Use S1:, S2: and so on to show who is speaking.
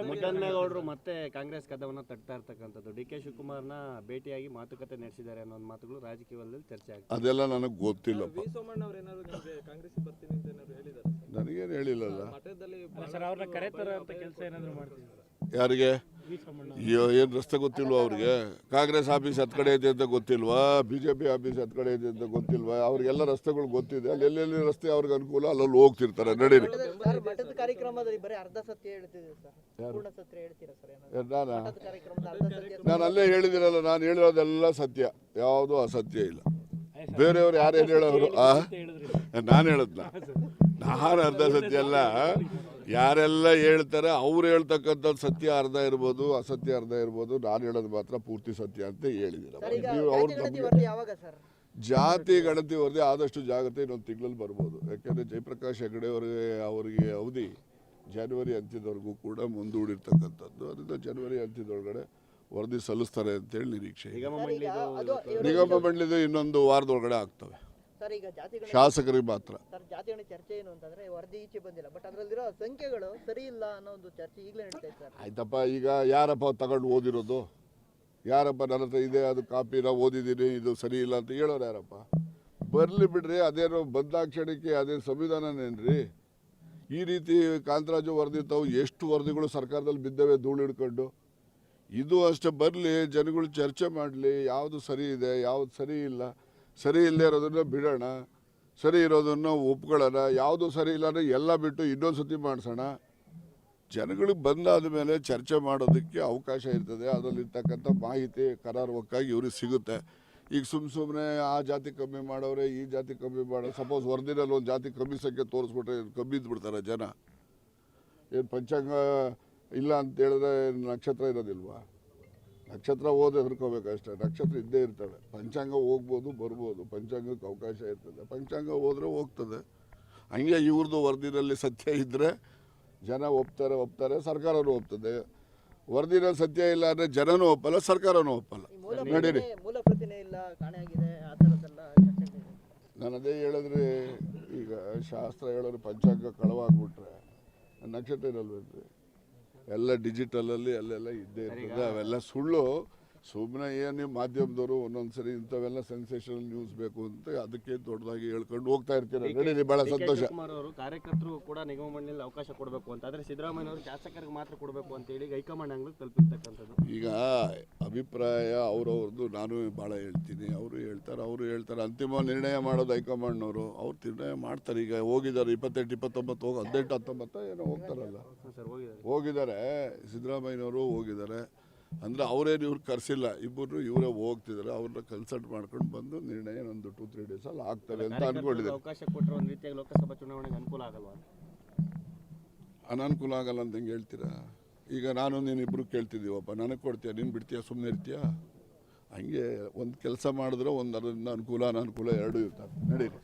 S1: ಮುದ್ದನ್ಮೇಗೌಡರು ಮತ್ತೆ ಕಾಂಗ್ರೆಸ್ ಕದವನ್ನ ತಟ್ತಾ ಇರ್ತಕ್ಕಂಥದ್ದು ಡಿ.ಕೆ. ಶಿವಕುಮಾರ್ನ ಭೇಟಿಯಾಗಿ ಮಾತುಕತೆ ನಡೆಸಿದ್ದಾರೆ ಅನ್ನೋ ಮಾತುಗಳು ರಾಜಕೀಯದಲ್ಲಿ ಚರ್ಚೆ ಆಗ್ತದೆ.
S2: ಅದೆಲ್ಲ ನನಗೆ ಗೊತ್ತಿಲ್ಲಪ್ಪ. ನನಗೇನು ಹೇಳಿಲ್ಲಲ್ಲ. ಯಾರಿಗೆ ಏನು ರಸ್ತೆ ಗೊತ್ತಿಲ್ವಾ ಅವ್ರಿಗೆ? ಕಾಂಗ್ರೆಸ್ ಆಫೀಸ್ ಹತ್ ಕಡೆ ಐತೆ ಅಂತ ಗೊತ್ತಿಲ್ವಾ? ಬಿಜೆಪಿ ಆಫೀಸ್ ಹತ್ ಕಡೆ ಐತೆ ಅಂತ ಗೊತ್ತಿಲ್ವಾ? ಅವ್ರಿಗೆಲ್ಲ ರಸ್ತೆಗಳು ಗೊತ್ತಿದೆ. ಅಲ್ಲಿ ಎಲ್ಲೆಲ್ಲಿ ರಸ್ತೆ ಅವ್ರಿಗೆ ಅನುಕೂಲ ಅಲ್ಲಲ್ಲಿ ಹೋಗ್ತಿರ್ತಾರೆ. ನಡೀರಿ. ನಾನು ಅಲ್ಲೇ ಹೇಳಿದಿರಲ್ಲ, ನಾನು ಹೇಳಿರೋದೆಲ್ಲ ಸತ್ಯ, ಯಾವುದು ಅಸತ್ಯ ಇಲ್ಲ. ಬೇರೆಯವ್ರು ಯಾರೇನು ಹೇಳೋರು? ನಾನು ಹೇಳದ್ನ? ನಾನು ಅರ್ಧ ಸತ್ಯ ಅಲ್ಲ. ಯಾರೆಲ್ಲ ಹೇಳ್ತಾರೆ ಅವ್ರು ಹೇಳ್ತಕ್ಕಂಥದ್ದು ಸತ್ಯ ಅರ್ಧ ಇರ್ಬೋದು, ಅಸತ್ಯ ಅರ್ಧ ಇರ್ಬೋದು. ನಾನು ಹೇಳೋದು ಮಾತ್ರ ಪೂರ್ತಿ ಸತ್ಯ ಅಂತ ಹೇಳಿದಿರ. ನೀವು ಜಾತಿ ಗಣತಿ ವರದಿ ಆದಷ್ಟು ಜಾಗ್ರತೆ ಇನ್ನೊಂದು ತಿಂಗಳಲ್ಲಿ ಬರ್ಬೋದು. ಯಾಕೆಂದರೆ ಜಯಪ್ರಕಾಶ್ ಹೆಗಡೆ ಅವರಿಗೆ ಅವಧಿ ಜನವರಿ ಅಂತ್ಯದವರೆಗೂ ಕೂಡ ಮುಂದೂಡಿರ್ತಕ್ಕಂಥದ್ದು. ಅದರಿಂದ ಜನವರಿ ಅಂತ್ಯದೊಳಗಡೆ ವರದಿ ಸಲ್ಲಿಸ್ತಾರೆ ಅಂತೇಳಿ ನಿರೀಕ್ಷೆ. ನಿಗಮ ಮಂಡಳಿದು ಇನ್ನೊಂದು ವಾರದೊಳಗಡೆ ಆಗ್ತವೆ. ಶಾಸಕರಿಗೆ ಮಾತ್ರ.
S3: ಚರ್ಚೆ ಏನು ಅಂತಂದ್ರೆ ವರದಿ ಈಚೆ ಬಂದಿಲ್ಲ, ಬಟ್ ಅದರಲ್ಲಿರೋ ಸಂಖ್ಯೆಗಳು ಸರಿ ಇಲ್ಲ ಅನ್ನೋ ಒಂದು ಚರ್ಚೆ ಈಗಲೇ ನಡೀತಾ ಇದೆ.
S2: ಆಯ್ತಪ್ಪ, ಈಗ ಯಾರಪ್ಪ ತಗೊಂಡು ಓದಿರೋದು? ಯಾರಪ್ಪ ನನ್ನ ಹತ್ರ ಇದೆ ಅದು ಕಾಪಿ ನಾವು ಓದಿದ್ದೀನಿ ಇದು ಸರಿ ಇಲ್ಲ ಅಂತ ಹೇಳೋರು ಯಾರಪ್ಪ? ಬರಲಿ ಬಿಡ್ರಿ. ಅದೇನೋ ಬಂದಾಕ್ಷಣಕ್ಕೆ ಅದೇನು ಸಂವಿಧಾನನೇನ್ರಿ? ಈ ರೀತಿ ಕಾಂತರಾಜು ವರದಿ ತಾವು ಎಷ್ಟು ವರದಿಗಳು ಸರ್ಕಾರದಲ್ಲಿ ಬಿದ್ದವೆ ಧೂಳು ಹಿಡ್ಕೊಂಡು. ಇದು ಅಷ್ಟೇ, ಬರಲಿ, ಜನಗಳು ಚರ್ಚೆ ಮಾಡಲಿ. ಯಾವುದು ಸರಿ ಇದೆ, ಯಾವುದು ಸರಿ ಇಲ್ಲ. ಸರಿ ಇಲ್ಲದೆ ಇರೋದನ್ನ ಬಿಡೋಣ, ಸರಿ ಇರೋದನ್ನು ಒಪ್ಕೊಳ್ಳೋಣ. ಯಾವುದು ಸರಿ ಇಲ್ಲ ಅಂದರೆ ಎಲ್ಲ ಬಿಟ್ಟು ಇನ್ನೊಂದು ಸತಿ ಮಾಡಿಸೋಣ. ಜನಗಳಿಗೆ ಬಂದಾದ ಮೇಲೆ ಚರ್ಚೆ ಮಾಡೋದಕ್ಕೆ ಅವಕಾಶ ಇರ್ತದೆ. ಅದರಲ್ಲಿರ್ತಕ್ಕಂಥ ಮಾಹಿತಿ ಕರಾರುವಕ್ಕಾಗಿ ಇವ್ರಿಗೆ ಸಿಗುತ್ತೆ. ಈಗ ಸುಮ್ಮನೆ ಆ ಜಾತಿ ಕಮ್ಮಿ ಮಾಡೋರೆ, ಈ ಜಾತಿ ಕಮ್ಮಿ ಮಾಡೋ, ಸಪೋಸ್ ವರದಿನಲ್ಲಿ ಒಂದು ಜಾತಿ ಕಮ್ಮಿ ಸಂಖ್ಯೆ ತೋರಿಸ್ಬಿಟ್ರೆ ಕಮ್ಮಿದ್ದು ಬಿಡ್ತಾರೆ ಜನ. ಏನು ಪಂಚಾಂಗ ಇಲ್ಲ ಅಂತ ಹೇಳಿದ್ರೆ ನಕ್ಷತ್ರ ಇರೋದಿಲ್ವಾ? ನಕ್ಷತ್ರ ಓದಿ ಹೆದರ್ಕೋಬೇಕಷ್ಟೇ. ನಕ್ಷತ್ರ ಇದ್ದೇ ಇರ್ತವೆ. ಪಂಚಾಂಗ ಹೋಗ್ಬೋದು ಬರ್ಬೋದು, ಪಂಚಾಂಗಕ್ಕೆ ಅವಕಾಶ ಇರ್ತದೆ. ಪಂಚಾಂಗ ಹೋದರೆ ಹೋಗ್ತದೆ. ಹಂಗೆ ಇವ್ರದ್ದು ವರದಿನಲ್ಲಿ ಸತ್ಯ ಇದ್ದರೆ ಜನ ಒಪ್ತಾರೆ, ಸರ್ಕಾರನೂ ಒಪ್ತದೆ. ವರದಿನಲ್ಲಿ ಸತ್ಯ ಇಲ್ಲ ಅಂದರೆ ಜನನೂ ಒಪ್ಪಲ್ಲ, ಸರ್ಕಾರನೂ ಒಪ್ಪಲ್ಲ. ನಡೀರಿ. ನಾನು ಅದೇ ಹೇಳಿದ್ರೆ, ಈಗ ಶಾಸ್ತ್ರ ಹೇಳಿದ್ರೆ ಪಂಚಾಂಗ ಕಳವಾಗ್ಬಿಟ್ರೆ ನಕ್ಷತ್ರ ಇರಲ್ವೇನ್ರಿ? ಎಲ್ಲ ಡಿಜಿಟಲಲ್ಲಿ ಅಲ್ಲೆಲ್ಲ ಇದ್ದೇ ಇರ್ತದೆ. ಅವೆಲ್ಲ ಸುಳ್ಳು. ಸುಮ್ಮನೆ ಏನು ಮಾಧ್ಯಮದವರು ಒಂದೊಂದು ಸರಿ ಇಂಥವೆಲ್ಲ ಸೆನ್ಸೇಷನಲ್ ನ್ಯೂಸ್ ಬೇಕು ಅಂತ ಅದಕ್ಕೆ ದೊಡ್ಡದಾಗಿ ಹೇಳ್ಕೊಂಡು ಹೋಗ್ತಾ ಇರ್ತೀರ. ನಡೀರಿ, ಬಹಳ ಸಂತೋಷ.
S1: ಅವರು ಕಾರ್ಯಕರ್ತರು ಕೂಡ ನಿಗಮ ಮಂಡಳಿಯಲ್ಲಿ ಅವಕಾಶ ಕೊಡಬೇಕು ಅಂತ, ಆದರೆ ಸಿದ್ದರಾಮಯ್ಯ ಅವರು ಶಾಸಕರಿಗೆ ಮಾತ್ರ ಕೊಡಬೇಕು ಅಂತ ಹೇಳಿ ಹೈಕಮಾಂಡ್ ಅಂಗ್ಲಿಗೆ ತಲುಪಿರ್ತಕ್ಕಂಥದ್ದು.
S2: ಈಗ ಅಭಿಪ್ರಾಯ ಅವ್ರವ್ರದ್ದು. ನಾನು ಭಾಳ ಹೇಳ್ತೀನಿ, ಅವರು ಹೇಳ್ತಾರೆ. ಅಂತಿಮ ನಿರ್ಣಯ ಮಾಡೋದು ಹೈಕಮಾಂಡ್ನವರು. ಅವ್ರು ನಿರ್ಣಯ ಮಾಡ್ತಾರೆ. ಈಗ ಹೋಗಿದ್ದಾರೆ 28, 29 18, 19 ಏನೋ ಹೋಗ್ತಾರಲ್ಲ, ಹೋಗಿದ್ದಾರೆ. ಸಿದ್ದರಾಮಯ್ಯನವರು ಹೋಗಿದ್ದಾರೆ. ಅಂದರೆ ಅವರೇನು ಇವ್ರು ಕರೆಸಿಲ್ಲ, ಇಬ್ಬರು ಇವರೇ ಹೋಗ್ತಿದ್ದಾರೆ. ಅವ್ರನ್ನ ಕನ್ಸಲ್ಟ್ ಮಾಡ್ಕೊಂಡು ಬಂದು ನಿರ್ಣಯ ಒಂದು 2-3 ಡೇಸಲ್ಲಿ ಆಗ್ತವೆ ಅಂತ ಅನ್ಕೊಂಡಿದ್ದಾರೆ.
S1: ಅವಕಾಶ ಕೊಟ್ಟರೆ ಒಂದು ರೀತಿಯಾಗಿ ಲೋಕಸಭಾ ಚುನಾವಣೆಗೆ ಅನುಕೂಲ ಆಗಲ್ವಾ?
S2: ಅನನುಕೂಲ ಆಗಲ್ಲ ಅಂತ ಹೆಂಗೆ ಹೇಳ್ತೀರಾ? ಈಗ ನಾನು ನೀನಿಬ್ಬರು ಕೇಳ್ತಿದ್ದೀವಪ್ಪ, ನನಗೆ ಕೊಡ್ತೀಯ, ನೀನು ಬಿಡ್ತೀಯ, ಸುಮ್ಮನೆ ಇರ್ತೀಯ? ಹಂಗೆ ಒಂದು ಕೆಲಸ ಮಾಡಿದ್ರೆ ಒಂದು ಅದರಿಂದ ಅನುಕೂಲ ಅನನುಕೂಲ ಎರಡೂ ಇರ್ತದೆ. ನಡೀರಿ.